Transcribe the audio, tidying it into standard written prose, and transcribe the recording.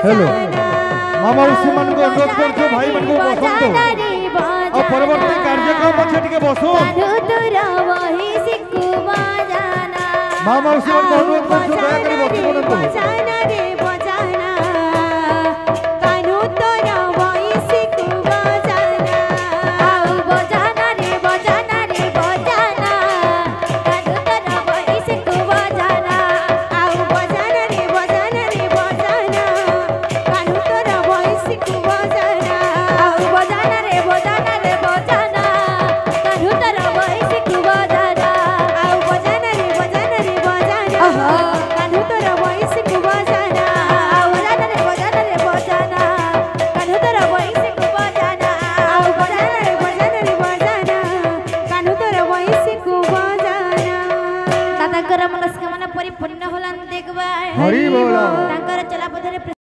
hello मामा उसी मन को अनुरोध कर जो भाई मन को बसंत और परवर्ती कार्यक्रम पछे टिके बसो मामा उसी मन को अनुरोध कर जो दया करी बसो मनस्कामना परिपूर्ण होला देखबा हरि बोल तांकर चला पथरे